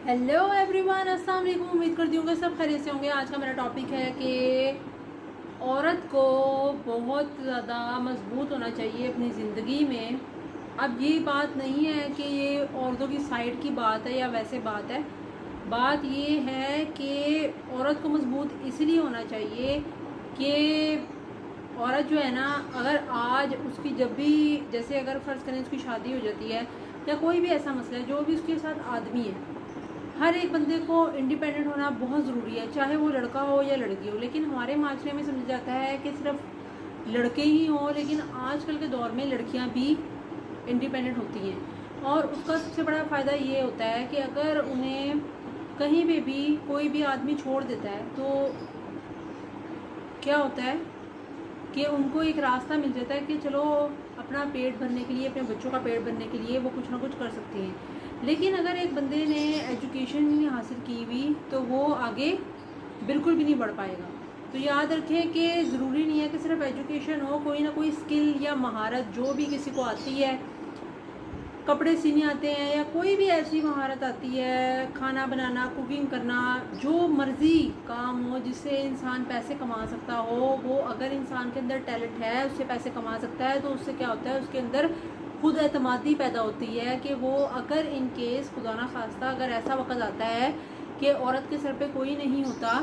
Hello everyone, अस्सलाम वालेकुम। उम्मीद करती हूँ कि सब खैरियत से होंगे। आज का मेरा टॉपिक है कि औरत को बहुत ज़्यादा मजबूत होना चाहिए अपनी ज़िंदगी में। अब ये बात नहीं है कि ये औरतों की साइड की बात है या वैसे बात है। बात ये है कि औरत को मजबूत इसलिए होना चाहिए कि औरत जो है ना, अगर आज उसकी जब भी जैसे अगर फ़र्ज़ करें उसकी शादी हो जाती है या कोई भी ऐसा मसला है, जो भी उसके साथ आदमी है, हर एक बंदे को इंडिपेंडेंट होना बहुत ज़रूरी है, चाहे वो लड़का हो या लड़की हो। लेकिन हमारे माशरे में समझा जाता है कि सिर्फ लड़के ही हों, लेकिन आजकल के दौर में लड़कियां भी इंडिपेंडेंट होती हैं। और उसका सबसे बड़ा फ़ायदा ये होता है कि अगर उन्हें कहीं पे भी कोई भी आदमी छोड़ देता है तो क्या होता है कि उनको एक रास्ता मिल जाता है कि चलो अपना पेट भरने के लिए, अपने बच्चों का पेट भरने के लिए वो कुछ ना कुछ कर सकती हैं। लेकिन अगर एक बंदे ने एजुकेशन नहीं हासिल की हुई तो वो आगे बिल्कुल भी नहीं बढ़ पाएगा। तो याद रखें कि ज़रूरी नहीं है कि सिर्फ एजुकेशन हो, कोई ना कोई स्किल या महारत जो भी किसी को आती है, कपड़े सीने आते हैं या कोई भी ऐसी महारत आती है, खाना बनाना, कुकिंग करना, जो मर्ज़ी काम हो जिससे इंसान पैसे कमा सकता हो, वो अगर इंसान के अंदर टैलेंट है, उससे पैसे कमा सकता है, तो उससे क्या होता है, उसके अंदर खुद एतमादी पैदा होती है कि वो अगर इन केस खुदा ना खास्ता अगर ऐसा वक्त आता है कि औरत के सर पे कोई नहीं होता,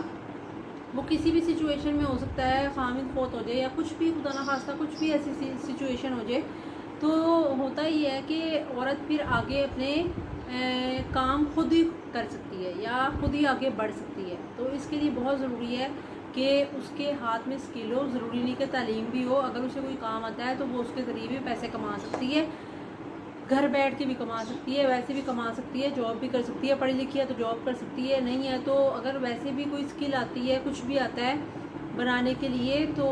वो किसी भी सिचुएशन में हो सकता है, खामिद फौत हो जाए या कुछ भी खुदा ना खास्ता कुछ भी ऐसी सिचुएशन हो जाए, तो होता ही है कि औरत फिर आगे अपने काम खुद ही कर सकती है या खुद ही आगे बढ़ सकती है। तो इसके लिए बहुत ज़रूरी है कि उसके हाथ में स्किल हो। ज़रूरी नहीं कि तालीम भी हो, अगर उसे कोई काम आता है तो वो उसके ज़रिए भी पैसे कमा सकती है, घर बैठ के भी कमा सकती है, वैसे भी कमा सकती है, जॉब भी कर सकती है, पढ़ी लिखी है तो जॉब कर सकती है, नहीं है तो अगर वैसे भी कोई स्किल आती है, कुछ भी आता है बनाने के लिए, तो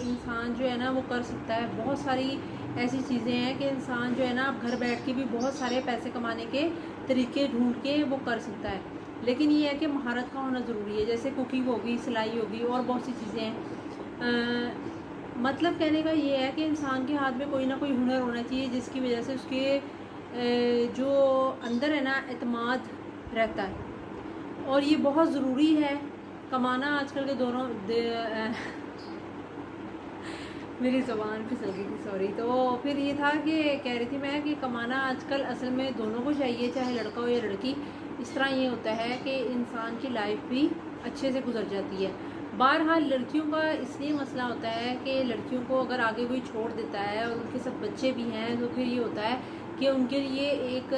इंसान जो है ना वो कर सकता है। बहुत सारी ऐसी चीज़ें हैं कि इंसान जो है ना घर बैठ के भी बहुत सारे पैसे कमाने के तरीके ढूंढ के वो कर सकता है। लेकिन ये है कि महारत का होना ज़रूरी है, जैसे कुकिंग होगी, सिलाई होगी और बहुत सी चीज़ें हैं। मतलब कहने का ये है कि इंसान के हाथ में कोई ना कोई हुनर होना चाहिए जिसकी वजह से उसके जो अंदर है ना एतमाद रहता है। और ये बहुत ज़रूरी है कमाना आजकल के दौरों मेरी ज़बान फिसल गई थी, सॉरी। तो फिर ये था कि कह रही थी मैं कि कमाना आजकल असल में दोनों को चाहिए, चाहे लड़का हो या लड़की। इस तरह ये होता है कि इंसान की लाइफ भी अच्छे से गुजर जाती है। बहरहाल लड़कियों का इसलिए मसला होता है कि लड़कियों को अगर आगे कोई छोड़ देता है और उनके साथ बच्चे भी हैं, तो फिर ये होता है कि उनके लिए एक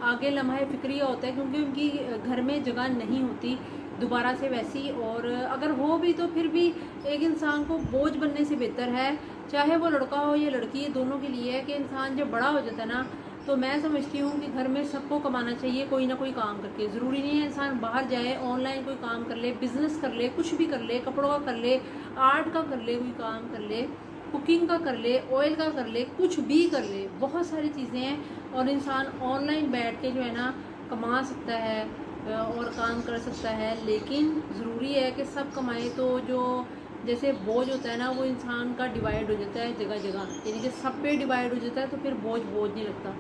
आगे लम्हा फ़िक्रिया होता है, क्योंकि उनकी घर में जगह नहीं होती दोबारा से वैसी। और अगर हो भी तो फिर भी एक इंसान को बोझ बनने से बेहतर है, चाहे वो लड़का हो या लड़की, दोनों के लिए है कि इंसान जब बड़ा हो जाता है ना, तो मैं समझती हूँ कि घर में सबको कमाना चाहिए कोई ना कोई काम करके। ज़रूरी नहीं है इंसान बाहर जाए, ऑनलाइन कोई काम कर ले, बिज़नेस कर ले, कुछ भी कर ले, कपड़ों का कर ले, आर्ट का कर ले, कोई काम कर ले, कुकिंग का कर ले, ऑयल का कर ले, कुछ भी कर ले, बहुत सारी चीज़ें हैं। और इंसान ऑनलाइन बैठ के जो है ना कमा सकता है और काम कर सकता है। लेकिन ज़रूरी है कि सब कमाए, तो जो जैसे बोझ होता है ना वो इंसान का डिवाइड हो जाता है जगह जगह, यानी कि सब पे डिवाइड हो जाता है, तो फिर बोझ नहीं लगता।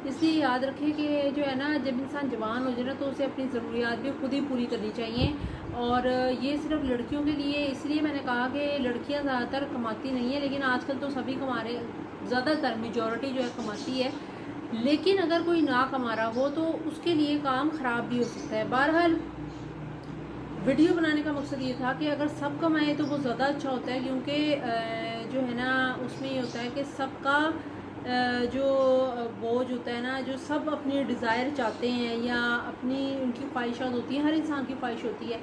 इसलिए याद रखें कि जो है ना, जब इंसान जवान हो जाए ना तो उसे अपनी ज़रूरियात भी खुद ही पूरी करनी चाहिए। और ये सिर्फ लड़कियों के लिए, इसलिए मैंने कहा कि लड़कियां ज़्यादातर कमाती नहीं है, लेकिन आजकल तो सभी कमा रहे, ज़्यादातर मेजॉरिटी जो है कमाती है। लेकिन अगर कोई ना कमा रहा हो तो उसके लिए काम ख़राब भी हो सकता है। बहरहाल वीडियो बनाने का मकसद ये था कि अगर सब कमाएं तो वो ज़्यादा अच्छा होता है, क्योंकि जो है ना उसमें ये होता है कि सबका जो बोझ होता है ना, जो सब अपनी डिज़ायर चाहते हैं या अपनी उनकी ख्वाहिशात होती हैं, हर इंसान की ख्वाहिश होती है,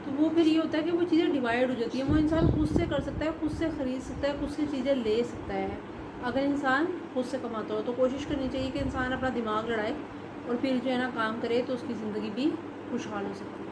तो वो फिर ये होता है कि वो चीज़ें डिवाइड हो जाती हैं। वो इंसान खुद से कर सकता है, खुद से ख़रीद सकता है, खुद से चीज़ें ले सकता है अगर इंसान खुद से कमाता हो। तो कोशिश करनी चाहिए कि इंसान अपना दिमाग लड़ाए और फिर जो है ना काम करे, तो उसकी ज़िंदगी भी खुशहाल हो सकती है।